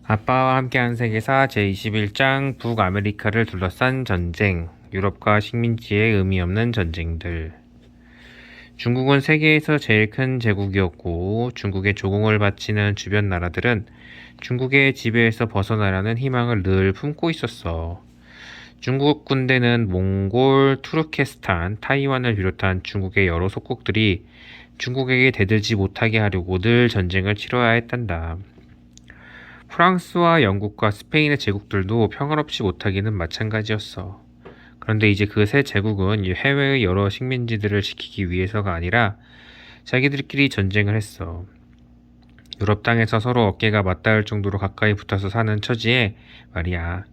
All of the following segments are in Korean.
아빠와 함께한 세계사 제21장 북아메리카를 둘러싼 전쟁, 유럽과 식민지의 의미 없는 전쟁들. 중국은 세계에서 제일 큰 제국이었고 중국의 조공을 바치는 주변 나라들은 중국의 지배에서 벗어나려는 희망을 늘 품고 있었어. 중국 군대는 몽골, 투르케스탄, 타이완을 비롯한 중국의 여러 속국들이 중국에게 대들지 못하게 하려고 늘 전쟁을 치러야 했단다. 프랑스와 영국과 스페인의 제국들도 평화롭지 못하기는 마찬가지였어. 그런데 이제 그 세 제국은 해외의 여러 식민지들을 지키기 위해서가 아니라 자기들끼리 전쟁을 했어. 유럽 땅에서 서로 어깨가 맞닿을 정도로 가까이 붙어서 사는 처지에 말이야.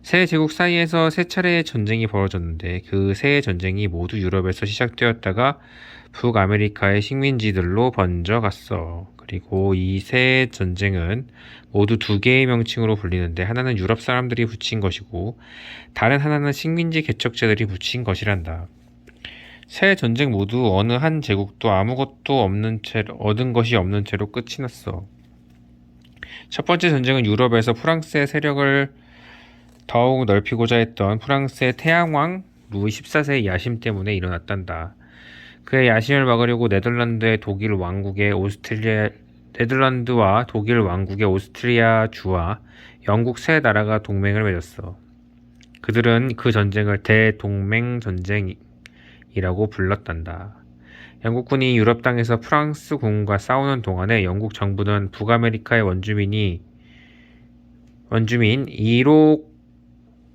세 제국 사이에서 세 차례의 전쟁이 벌어졌는데 그 세 전쟁이 모두 유럽에서 시작되었다가 북아메리카의 식민지들로 번져갔어. 그리고 이 세 전쟁은 모두 두 개의 명칭으로 불리는데 하나는 유럽 사람들이 붙인 것이고 다른 하나는 식민지 개척자들이 붙인 것이란다. 세 전쟁 모두 어느 한 제국도 아무것도 없는 채로 얻은 것이 없는 채로 끝이 났어. 첫 번째 전쟁은 유럽에서 프랑스의 세력을 더욱 넓히고자 했던 프랑스의 태양왕 루이 14세의 야심 때문에 일어났단다. 그의 야심을 막으려고 네덜란드와 독일 왕국의 오스트리아 주와 영국 세 나라가 동맹을 맺었어. 그들은 그 전쟁을 대동맹 전쟁이라고 불렀단다. 영국군이 유럽 땅에서 프랑스군과 싸우는 동안에 영국 정부는 북아메리카의 원주민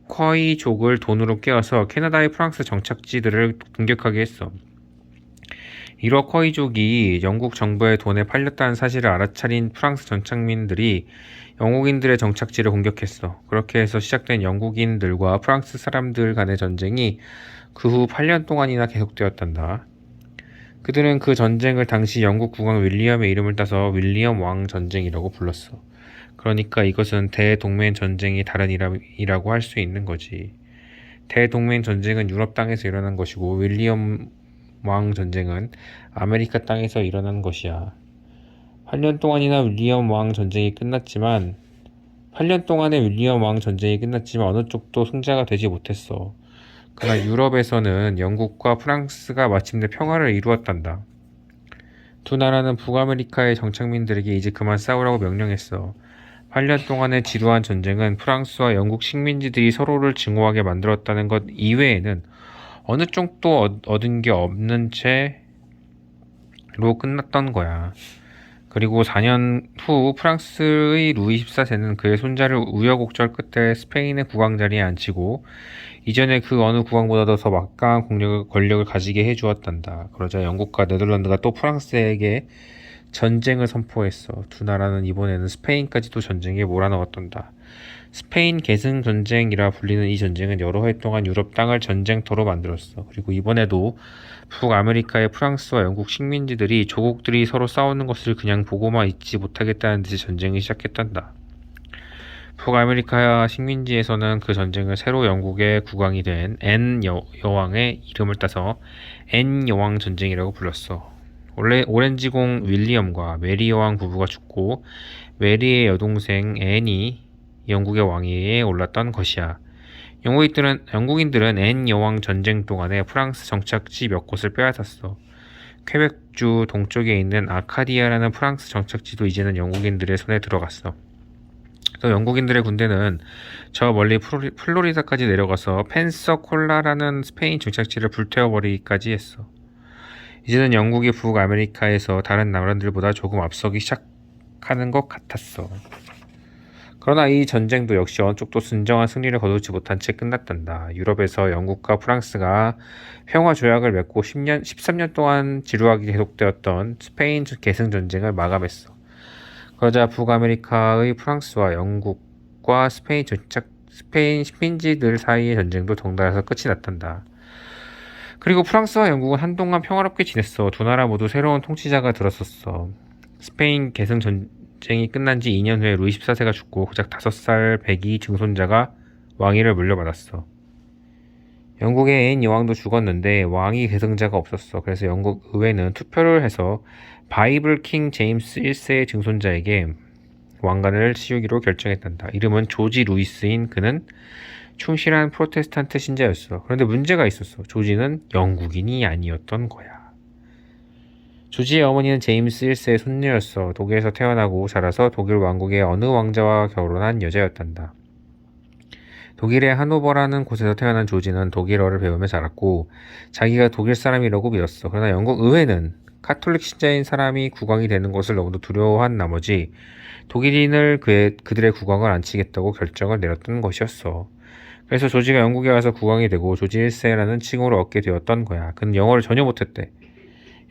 이로쿼이족을 돈으로 깨워서 캐나다의 프랑스 정착지들을 공격하게 했어. 이로쿼이족이 영국 정부의 돈에 팔렸다는 사실을 알아차린 프랑스 정착민들이 영국인들의 정착지를 공격했어. 그렇게 해서 시작된 영국인들과 프랑스 사람들 간의 전쟁이 그 후 8년 동안이나 계속되었단다. 그들은 그 전쟁을 당시 영국 국왕 윌리엄의 이름을 따서 윌리엄 왕 전쟁이라고 불렀어. 그러니까 이것은 대동맹 전쟁이 다른 이라고 할 수 있는 거지. 대동맹 전쟁은 유럽 땅에서 일어난 것이고 윌리엄 왕 전쟁은 아메리카 땅에서 일어난 것이야. 8년 동안의 윌리엄 왕 전쟁이 끝났지만 어느 쪽도 승자가 되지 못했어. 그러나 유럽에서는 영국과 프랑스가 마침내 평화를 이루었단다. 두 나라는 북아메리카의 정착민들에게 이제 그만 싸우라고 명령했어. 8년 동안의 지루한 전쟁은 프랑스와 영국 식민지들이 서로를 증오하게 만들었다는 것 이외에는 어느 쪽도 얻은 게 없는 채로 끝났던 거야. 그리고 4년 후 프랑스의 루이 14세는 그의 손자를 우여곡절 끝에 스페인의 국왕 자리에 앉히고 이전에 그 어느 국왕보다도 더 막강한 권력을 가지게 해주었단다. 그러자 영국과 네덜란드가 또 프랑스에게 전쟁을 선포했어. 두 나라는 이번에는 스페인까지도 전쟁에 몰아넣었단다. 스페인 계승 전쟁이라 불리는 이 전쟁은 여러 해 동안 유럽 땅을 전쟁터로 만들었어. 그리고 이번에도 북아메리카의 프랑스와 영국 식민지들이 조국들이 서로 싸우는 것을 그냥 보고만 있지 못하겠다는 듯이 전쟁을 시작했단다. 북아메리카 식민지에서는 그 전쟁을 새로 영국의 국왕이 된 앤 여왕의 이름을 따서 앤 여왕 전쟁이라고 불렀어. 원래 오렌지공 윌리엄과 메리 여왕 부부가 죽고 메리의 여동생 앤이 영국의 왕위에 올랐던 것이야. 영국인들은 앤 여왕 전쟁 동안에 프랑스 정착지 몇 곳을 빼앗았어. 퀘벡주 동쪽에 있는 아카디아라는 프랑스 정착지도 이제는 영국인들의 손에 들어갔어. 또 영국인들의 군대는 저 멀리 플로리다까지 내려가서 펜서콜라라는 스페인 정착지를 불태워버리기까지 했어. 이제는 영국이 북아메리카에서 다른 나라들보다 조금 앞서기 시작하는 것 같았어. 그러나 이 전쟁도 역시 어느 쪽도 진정한 승리를 거두지 못한 채 끝났단다. 유럽에서 영국과 프랑스가 평화 조약을 맺고 13년 동안 지루하게 계속되었던 스페인 계승 전쟁을 마감했어. 그러자 북아메리카의 프랑스와 영국과 스페인 식민지들 사이의 전쟁도 덩달아서 끝이 났단다. 그리고 프랑스와 영국은 한동안 평화롭게 지냈어. 두 나라 모두 새로운 통치자가 들었었어. 스페인 계승 전쟁이 끝난 지 2년 후에 루이 14세가 죽고 고작 5살 배기 증손자가 왕위를 물려받았어. 영국의 앤 여왕도 죽었는데 왕위 계승자가 없었어. 그래서 영국 의회는 투표를 해서 바이블 킹 제임스 1세의 증손자에게 왕관을 씌우기로 결정했단다. 이름은 조지 루이스인 그는 충실한 프로테스탄트 신자였어. 그런데 문제가 있었어. 조지는 영국인이 아니었던 거야. 조지의 어머니는 제임스 1세의 손녀였어. 독일에서 태어나고 자라서 독일 왕국의 어느 왕자와 결혼한 여자였단다. 독일의 하노버라는 곳에서 태어난 조지는 독일어를 배우며 자랐고 자기가 독일 사람이라고 믿었어. 그러나 영국 의회는 카톨릭 신자인 사람이 국왕이 되는 것을 너무도 두려워한 나머지 독일인을 그들의 국왕을 앉히겠다고 결정을 내렸던 것이었어. 그래서 조지가 영국에 와서 국왕이 되고 조지 1세라는 칭호를 얻게 되었던 거야. 그는 영어를 전혀 못했대.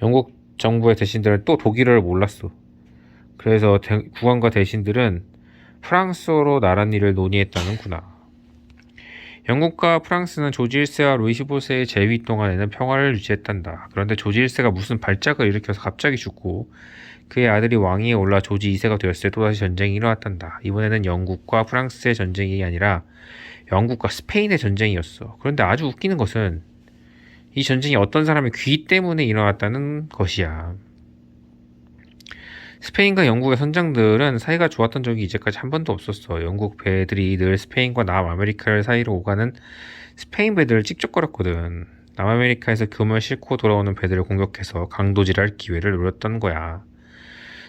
영국 정부의 대신들은 또 독일어를 몰랐어. 그래서 국왕과 대신들은 프랑스어로 나란 일을 논의했다는구나. 영국과 프랑스는 조지 1세와 루이 15세의 재위 동안에는 평화를 유지했단다. 그런데 조지 1세가 무슨 발작을 일으켜서 갑자기 죽고 그의 아들이 왕위에 올라 조지 2세가 되었을 때 또다시 전쟁이 일어났단다. 이번에는 영국과 프랑스의 전쟁이 아니라 영국과 스페인의 전쟁이었어. 그런데 아주 웃기는 것은 이 전쟁이 어떤 사람의 귀 때문에 일어났다는 것이야. 스페인과 영국의 선장들은 사이가 좋았던 적이 이제까지 한 번도 없었어. 영국 배들이 늘 스페인과 남아메리카를 사이로 오가는 스페인 배들을 찍적거렸거든. 남아메리카에서 금을 싣고 돌아오는 배들을 공격해서 강도질할 기회를 노렸던 거야.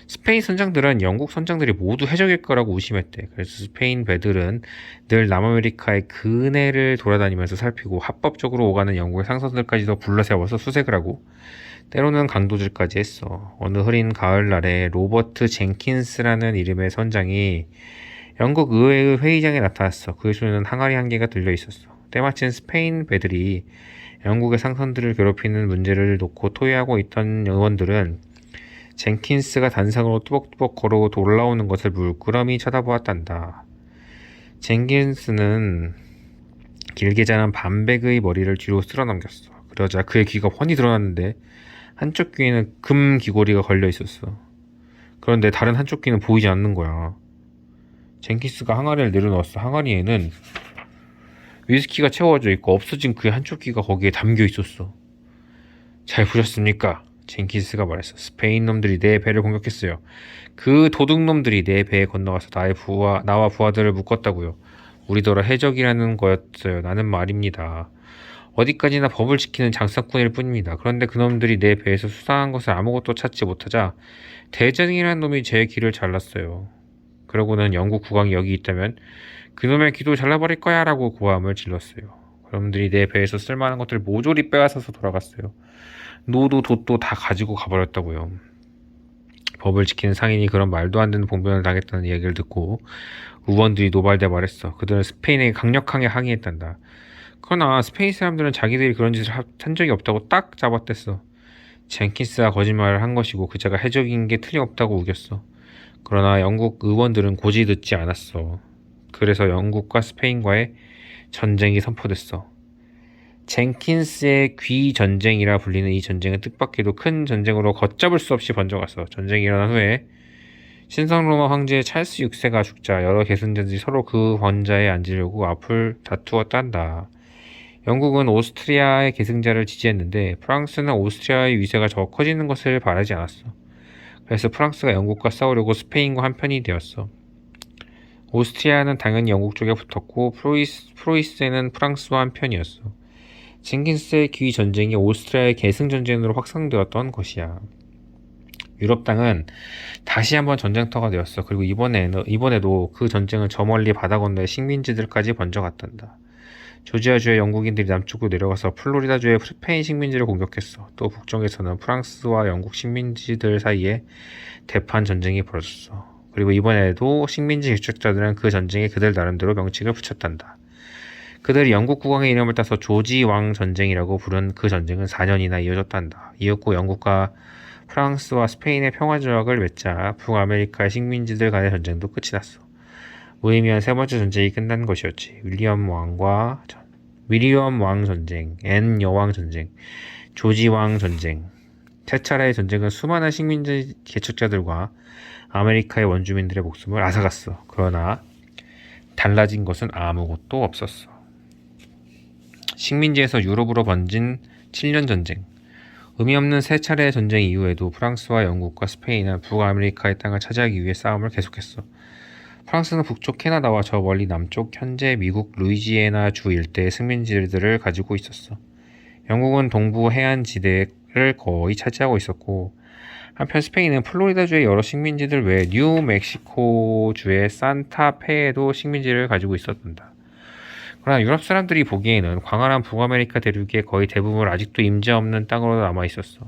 스페인 선장들은 영국 선장들이 모두 해적일 거라고 의심했대. 그래서 스페인 배들은 늘 남아메리카의 근해를 돌아다니면서 살피고 합법적으로 오가는 영국의 상선들까지도 불러세워서 수색을 하고 때로는 강도질까지 했어. 어느 흐린 가을날에 로버트 젠킨스라는 이름의 선장이 영국 의회의 회의장에 나타났어. 그의 손에는 항아리 한 개가 들려 있었어. 때마침 스페인 배들이 영국의 상선들을 괴롭히는 문제를 놓고 토의하고 있던 의원들은 젠킨스가 단상으로 뚜벅뚜벅 걸어오고 올라오는 것을 물끄러미 쳐다보았단다. 젠킨스는 길게 자란 반백의 머리를 뒤로 쓸어넘겼어. 그러자 그의 귀가 훤히 드러났는데 한쪽 귀에는 금 귀고리가 걸려 있었어. 그런데 다른 한쪽 귀는 보이지 않는 거야. 젠킨스가 항아리를 내려놓았어. 항아리에는 위스키가 채워져 있고 없어진 그의 한쪽 귀가 거기에 담겨 있었어. 잘 보셨습니까? 젠킨스가 말했어. 스페인 놈들이 내 배를 공격했어요. 그 도둑놈들이 내 배에 건너가서 나와 부하들을 묶었다고요. 우리더러 해적이라는 거였어요. 나는 말입니다. 어디까지나 법을 지키는 장사꾼일 뿐입니다. 그런데 그놈들이 내 배에서 수상한 것을 아무것도 찾지 못하자 대전이라는 놈이 제 귀를 잘랐어요. 그러고는 영국 국왕이 여기 있다면 그놈의 귀도 잘라버릴 거야 라고 고함을 질렀어요. 그놈들이 내 배에서 쓸만한 것들 모조리 빼앗아서 돌아갔어요. 노도 돛도 다 가지고 가버렸다고요. 법을 지키는 상인이 그런 말도 안 되는 봉변을 당했다는 이야기를 듣고 의원들이 노발대 말했어. 그들은 스페인에게 강력하게 항의했단다. 그러나 스페인 사람들은 자기들이 그런 짓을 한 적이 없다고 딱 잡아댔어. 젠킨스가 거짓말을 한 것이고 그자가 해적인 게 틀림없다고 우겼어. 그러나 영국 의원들은 고지 듣지 않았어. 그래서 영국과 스페인과의 전쟁이 선포됐어. 젠킨스의 귀 전쟁이라 불리는 이 전쟁은 뜻밖에도 큰 전쟁으로 걷잡을 수 없이 번져갔어. 전쟁이 일어난 후에 신성로마 황제 찰스 6세가 죽자 여러 계승자들이 서로 그 권좌에 앉으려고 앞을 다투었단다. 영국은 오스트리아의 계승자를 지지했는데 프랑스는 오스트리아의 위세가 더 커지는 것을 바라지 않았어. 그래서 프랑스가 영국과 싸우려고 스페인과 한편이 되었어. 오스트리아는 당연히 영국 쪽에 붙었고 프로이스는 프랑스와 한편이었어. 젠킨스의 귀 전쟁이 오스트리아의 계승 전쟁으로 확산되었던 것이야. 유럽 땅은 다시 한번 전쟁터가 되었어. 그리고 이번에도 그 전쟁은 저 멀리 바다 건너의 식민지들까지 번져갔단다. 조지아주의 영국인들이 남쪽으로 내려가서 플로리다주의 스페인 식민지를 공격했어. 또 북쪽에서는 프랑스와 영국 식민지들 사이에 대판 전쟁이 벌어졌어. 그리고 이번에도 식민지 개척자들은 그 전쟁에 그들 나름대로 명칭을 붙였단다. 그들이 영국 국왕의 이름을 따서 조지 왕 전쟁이라고 부른 그 전쟁은 4년이나 이어졌단다. 이윽고 영국과 프랑스와 스페인의 평화조약을 맺자 북아메리카의 식민지들 간의 전쟁도 끝이 났어. 무의미한 세 번째 전쟁이 끝난 것이었지. 윌리엄 왕 전쟁, 앤 여왕 전쟁, 조지 왕 전쟁. 세 차례의 전쟁은 수많은 식민지 개척자들과 아메리카의 원주민들의 목숨을 앗아갔어. 그러나 달라진 것은 아무것도 없었어. 식민지에서 유럽으로 번진 7년 전쟁. 의미 없는 세 차례의 전쟁 이후에도 프랑스와 영국과 스페인은 북아메리카의 땅을 차지하기 위해 싸움을 계속했어. 프랑스는 북쪽 캐나다와 저 멀리 남쪽 현재 미국 루이지애나 주 일대의 식민지들을 가지고 있었어. 영국은 동부 해안지대를 거의 차지하고 있었고, 한편 스페인은 플로리다주의 여러 식민지들 외에 뉴멕시코주의 산타페에도 식민지를 가지고 있었단다. 그러나 유럽 사람들이 보기에는 광활한 북아메리카 대륙의 거의 대부분 아직도 임자 없는 땅으로 남아 있었어.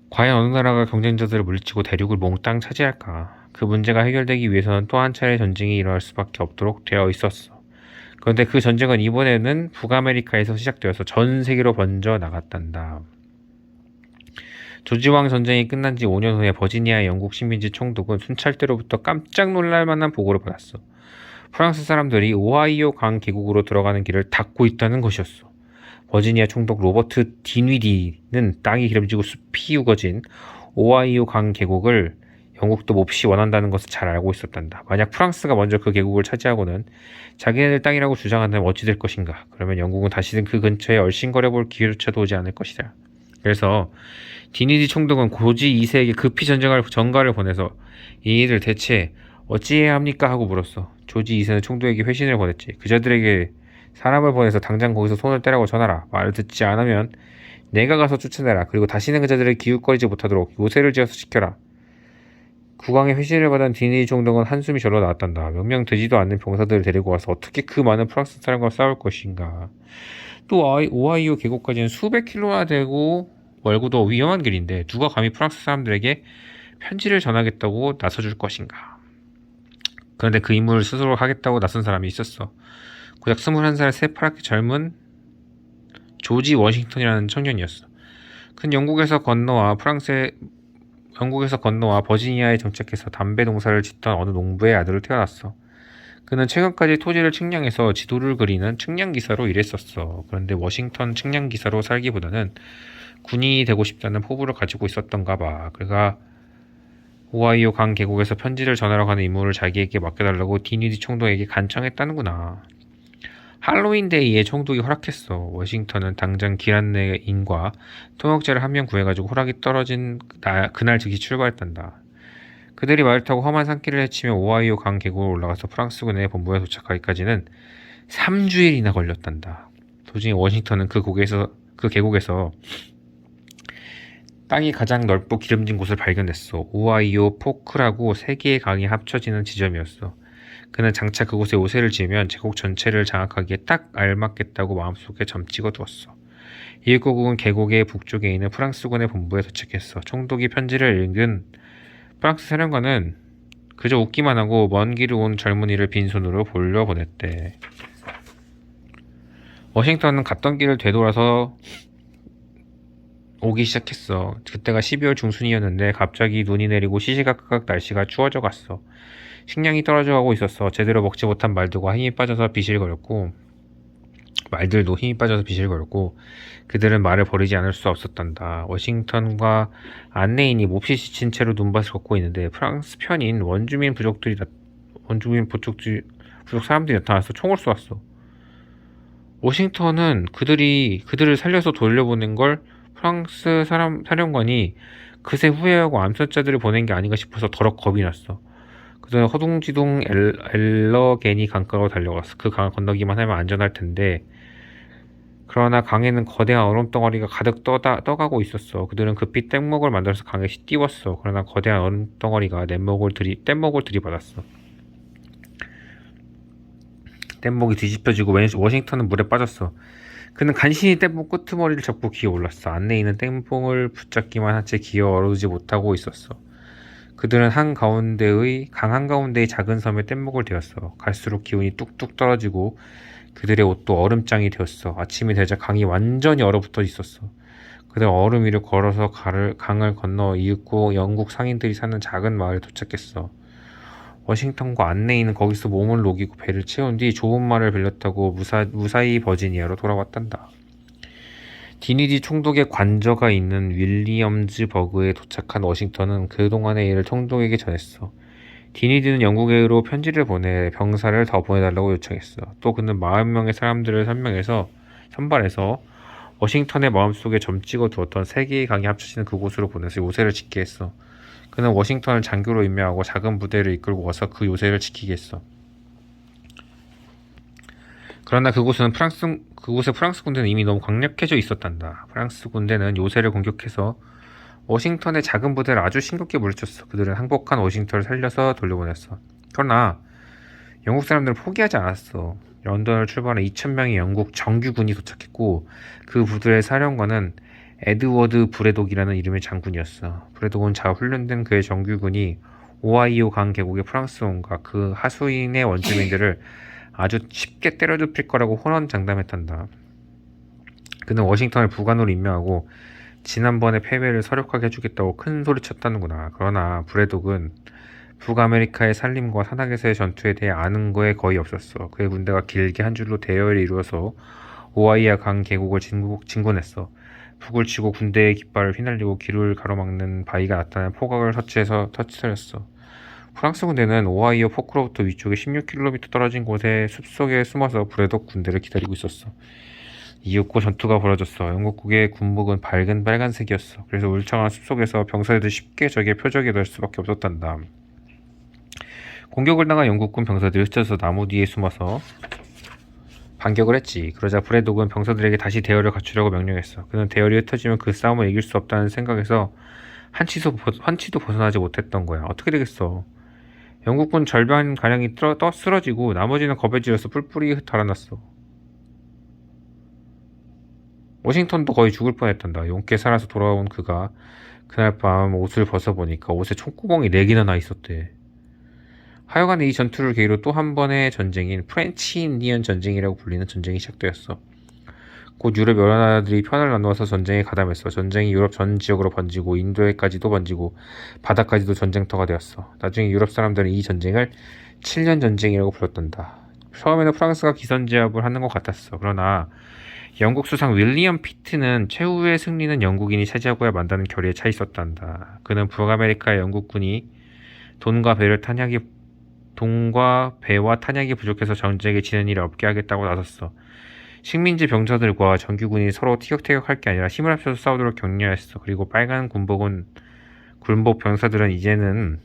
과연 어느 나라가 경쟁자들을 물리치고 대륙을 몽땅 차지할까? 그 문제가 해결되기 위해서는 또 한 차례 전쟁이 일어날 수밖에 없도록 되어 있었어. 그런데 그 전쟁은 이번에는 북아메리카에서 시작되어서 전 세계로 번져 나갔단다. 조지왕 전쟁이 끝난 지 5년 후에 버지니아의 영국 식민지 총독은 순찰대로부터 깜짝 놀랄 만한 보고를 받았어. 프랑스 사람들이 오하이오 강 계곡으로 들어가는 길을 닫고 있다는 것이었어. 버지니아 총독 로버트 디뉘디는 땅이 기름지고 숲이 우거진 오하이오 강 계곡을 영국도 몹시 원한다는 것을 잘 알고 있었단다. 만약 프랑스가 먼저 그 계곡을 차지하고는 자기네들 땅이라고 주장한다면 어찌 될 것인가. 그러면 영국은 다시는 그 근처에 얼씬거려 볼 기회조차도 오지 않을 것이다. 그래서 디니디 총독은 고지 2세에게 급히 전가를 보내서 이들 대체 어찌해야 합니까? 하고 물었어. 조지 2세는 총독에게 회신을 보냈지. 그자들에게 사람을 보내서 당장 거기서 손을 떼라고 전하라. 말을 듣지 않으면 내가 가서 쫓아내라. 그리고 다시는 그자들을 기웃거리지 못하도록 요새를 지어서 지켜라. 국왕의 회신을 받은 디니디 총독은 한숨이 절로 나왔단다. 명령 되지도 않는 병사들을 데리고 와서 어떻게 그 많은 프랑스 사람과 싸울 것인가. 또 오하이오 계곡까지는 수백 킬로나 되고 멀고도 위험한 길인데 누가 감히 프랑스 사람들에게 편지를 전하겠다고 나서줄 것인가. 그런데 그 임무를 스스로 하겠다고 나선 사람이 있었어. 고작 21살 새파랗게 젊은 조지 워싱턴이라는 청년이었어. 그는 영국에서 건너와 버지니아에 정착해서 담배 농사를 짓던 어느 농부의 아들로 태어났어. 그는 최근까지 토지를 측량해서 지도를 그리는 측량기사로 일했었어. 그런데 워싱턴 측량기사로 살기보다는 군인이 되고 싶다는 포부를 가지고 있었던가 봐. 그가 오하이오 강 계곡에서 편지를 전하러 가는 임무를 자기에게 맡겨달라고 디니디 총독에게 간청했다는구나. 할로윈 데이에 총독이 허락했어. 워싱턴은 당장 길 안내인과 통역자를 한 명 구해가지고 허락이 떨어진 그날 즉시 출발했단다. 그들이 말을 타고 험한 산길을 헤치며 오하이오 강 계곡을 올라가서 프랑스군의 본부에 도착하기까지는 3주일이나 걸렸단다. 도중에 워싱턴은 그 계곡에서 땅이 가장 넓고 기름진 곳을 발견했어. 오하이오 포크라고 세 개의 강이 합쳐지는 지점이었어. 그는 장차 그곳에 요새를 지으면 제국 전체를 장악하기에 딱 알맞겠다고 마음속에 점 찍어두었어. 이윽고국은 계곡의 북쪽에 있는 프랑스군의 본부에 도착했어. 총독이 편지를 읽은 프랑스 사령관은 그저 웃기만 하고 먼 길을 온 젊은이를 빈손으로 돌려보냈대. 워싱턴은 갔던 길을 되돌아서 오기 시작했어. 그때가 12월 중순이었는데 갑자기 눈이 내리고 시시각각 날씨가 추워져 갔어. 식량이 떨어져 가고 있었어. 제대로 먹지 못한 말들도 힘이 빠져서 비실거렸고 그들은 말을 버리지 않을 수 없었단다. 워싱턴과 안내인이 몹시 지친 채로 눈밭을 걷고 있는데 프랑스 편인 원주민 부족 사람들이 나타나서 총을 쏘았어. 워싱턴은 그들을 살려서 돌려보낸 걸 프랑스 사령관이 그새 후회하고 암살자들을 보낸 게 아닌가 싶어서 더럽 겁이 났어. 그들은 허둥지둥 엘러게니 강가로 달려갔어. 그 강을 건너기만 하면 안전할 텐데. 그러나 강에는 거대한 얼음덩어리가 가득 떠가고 있었어. 그들은 급히 뗏목을 만들어서 강에 띄웠어. 그러나 거대한 얼음덩어리가 뗏목을 들이받았어. 뗏목이 뒤집혀지고 워싱턴은 물에 빠졌어. 그는 간신히 뗏목 끄트머리를 잡고 기어 올랐어. 안내인은 뗏목을 붙잡기만 한 채 기어 오르지 못하고 있었어. 그들은 강 한가운데의 작은 섬에 뗏목을 대었어. 갈수록 기온이 뚝뚝 떨어지고 그들의 옷도 얼음장이 되었어. 아침이 되자 강이 완전히 얼어붙어 있었어. 그들은 얼음 위를 걸어서 강을 건너 이윽고 영국 상인들이 사는 작은 마을에 도착했어. 워싱턴과 안내인은 거기서 몸을 녹이고 배를 채운 뒤 좋은 말을 빌렸다고 무사히 버지니아로 돌아왔단다. 디니디 총독의 관저가 있는 윌리엄즈버그에 도착한 워싱턴은 그동안의 일을 총독에게 전했어. 디니디는 영국으로 편지를 보내 병사를 더 보내달라고 요청했어. 또 그는 40명의 사람들을 선발해서 워싱턴의 마음속에 점 찍어 두었던 세 개의 강이 합쳐지는 그곳으로 보내서 요새를 짓게 했어. 그는 워싱턴을 장교로 임명하고 작은 부대를 이끌고 와서 그 요새를 지키게 했어. 그러나 그곳에 프랑스 군대는 이미 너무 강력해져 있었단다. 프랑스 군대는 요새를 공격해서 워싱턴의 작은 부대를 아주 싱겁게 물리쳤어. 그들은 항복한 워싱턴을 살려서 돌려보냈어. 그러나 영국 사람들은 포기하지 않았어. 런던을 출발한 2,000명의 영국 정규군이 도착했고 그 부대의 사령관은 에드워드 브레독이라는 이름의 장군이었어. 브레독은 잘 훈련된 그의 정규군이 오하이오 강 계곡의 프랑스원과 그 하수인의 원주민들을 아주 쉽게 때려눕힐 거라고 호언장담했단다. 그는 워싱턴을 부관으로 임명하고 지난번의 패배를 서력하게 해주겠다고 큰 소리쳤다는구나. 그러나 브레독은 북아메리카의 산림과 산악에서의 전투에 대해 아는 거에 거의 없었어. 그의 군대가 길게 한 줄로 대열을 이루어서 오하이오 강 계곡을 진군했어. 북을 치고 군대의 깃발을 휘날리고 길을 가로막는 바위가 나타난 포각을 설치해서 터뜨렸어. 프랑스 군대는 오하이오 포크로부터 위쪽에 16km 떨어진 곳에 숲속에 숨어서 브레독 군대를 기다리고 있었어. 이윽고 전투가 벌어졌어. 영국국의 군복은 밝은 빨간색이었어. 그래서 울창한 숲속에서 병사들이 쉽게 적의 표적이 될 수밖에 없었단다. 공격을 당한 영국군 병사들이 흩어져서 나무 뒤에 숨어서 반격을 했지. 그러자 브레독은 병사들에게 다시 대열을 갖추려고 명령했어. 그는 대열이 흩어지면 그 싸움을 이길 수 없다는 생각에서 한치도 벗어나지 못했던 거야. 어떻게 되겠어? 영국군 절반가량이 쓰러지고 나머지는 겁에 질려서 뿔뿔이 달아났어. 워싱턴도 거의 죽을 뻔했단다. 용케 살아서 돌아온 그가 그날 밤 옷을 벗어보니까 옷에 총구멍이 4개나 나 있었대. 하여간 이 전투를 계기로 또 한 번의 전쟁인 프렌치 인디언 전쟁이라고 불리는 전쟁이 시작되었어. 곧 유럽 여러 나라들이 편을 나누어서 전쟁에 가담했어. 전쟁이 유럽 전 지역으로 번지고 인도에까지도 번지고 바다까지도 전쟁터가 되었어. 나중에 유럽 사람들은 이 전쟁을 7년 전쟁이라고 불렀단다. 처음에는 프랑스가 기선제압을 하는 것 같았어. 그러나 영국 수상 윌리엄 피트는 최후의 승리는 영국인이 차지하고야 만다는 결의에 차 있었단다. 그는 북아메리카의 영국군이 돈과 배와 탄약이 부족해서 전쟁에 지는 일이 없게 하겠다고 나섰어. 식민지 병사들과 정규군이 서로 티격태격할 게 아니라 힘을 합쳐서 싸우도록 격려했어. 그리고 빨간 군복 병사들은 이제는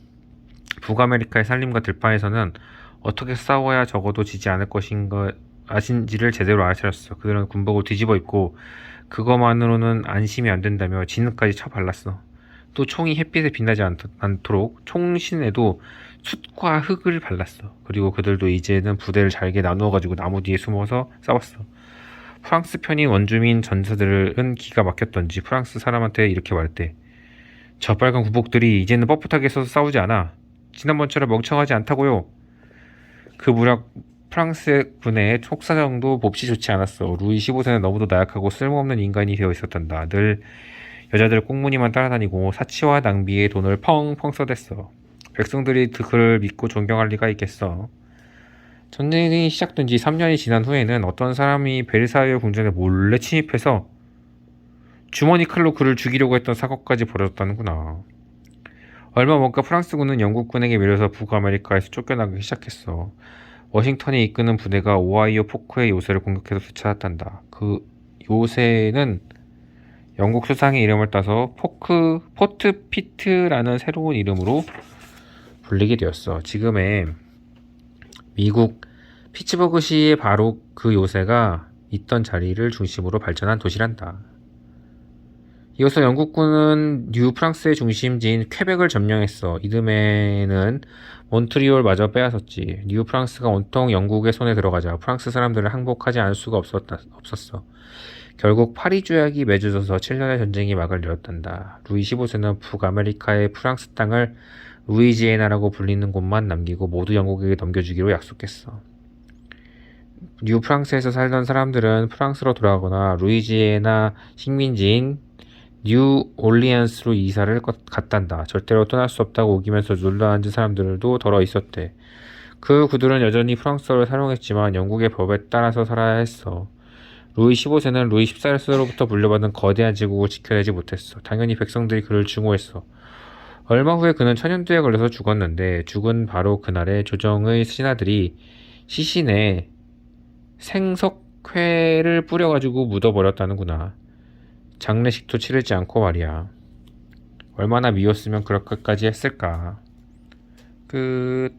북아메리카의 산림과 들판에서는 어떻게 싸워야 적어도 지지 않을 것인지를 제대로 알아차렸어. 그들은 군복을 뒤집어 입고 그것만으로는 안심이 안 된다며 진흙까지 쳐발랐어. 또 총이 햇빛에 빛나지 않도록 총신에도 숯과 흙을 발랐어. 그리고 그들도 이제는 부대를 잘게 나누어 가지고 나무 뒤에 숨어서 싸웠어. 프랑스 편인 원주민 전사들은 기가 막혔던지 프랑스 사람한테 이렇게 말했대. 저 빨간 군복들이 이제는 뻣뻣하게 서서 싸우지 않아. 지난번처럼 멍청하지 않다고요. 그 무렵 프랑스 군의 촉사정도 몹시 좋지 않았어. 루이 15세는 너무도 나약하고 쓸모없는 인간이 되어 있었단다. 늘 여자들 꽁무니만 따라다니고 사치와 낭비에 돈을 펑펑 써댔어. 백성들이 그를 믿고 존경할 리가 있겠어. 전쟁이 시작된 지 3년이 지난 후에는 어떤 사람이 베르사유 궁전에 몰래 침입해서 주머니 칼로 그를 죽이려고 했던 사고까지 벌어졌다는구나. 얼마 못 가 프랑스군은 영국군에게 밀려서 북아메리카에서 쫓겨나기 시작했어. 워싱턴이 이끄는 부대가 오하이오 포크의 요새를 공격해서 되찾았단다. 그 요새는 영국 수상의 이름을 따서 포트 피트라는 새로운 이름으로 불리게 되었어. 지금의 미국 피츠버그시의 바로 그 요새가 있던 자리를 중심으로 발전한 도시란다. 이어서 영국군은 뉴프랑스의 중심지인 퀘벡을 점령했어. 이듬해는 몬트리올마저 빼앗았지. 뉴프랑스가 온통 영국의 손에 들어가자 프랑스 사람들은 항복하지 않을 수가 없었어. 결국 파리 조약이 맺어져서 7년의 전쟁이 막을 내렸단다. 루이 15세는 북아메리카의 프랑스 땅을 루이지애나라고 불리는 곳만 남기고 모두 영국에게 넘겨주기로 약속했어. 뉴프랑스에서 살던 사람들은 프랑스로 돌아가거나 루이지애나 식민지인 뉴올리언스로 이사를 갔단다. 절대로 떠날 수 없다고 우기면서 눌러앉은 사람들도 덜어 있었대. 그들은 여전히 프랑스어를 사용했지만 영국의 법에 따라서 살아야 했어. 루이 15세는 루이 14세로부터 물려받은 거대한 제국을 지켜내지 못했어. 당연히 백성들이 그를 증오했어. 얼마 후에 그는 천연두에 걸려서 죽었는데 죽은 바로 그날에 조정의 신하들이 시신에 생석회를 뿌려가지고 묻어버렸다는구나. 장례식도 치르지 않고 말이야. 얼마나 미웠으면 그렇게까지 했을까. 끝.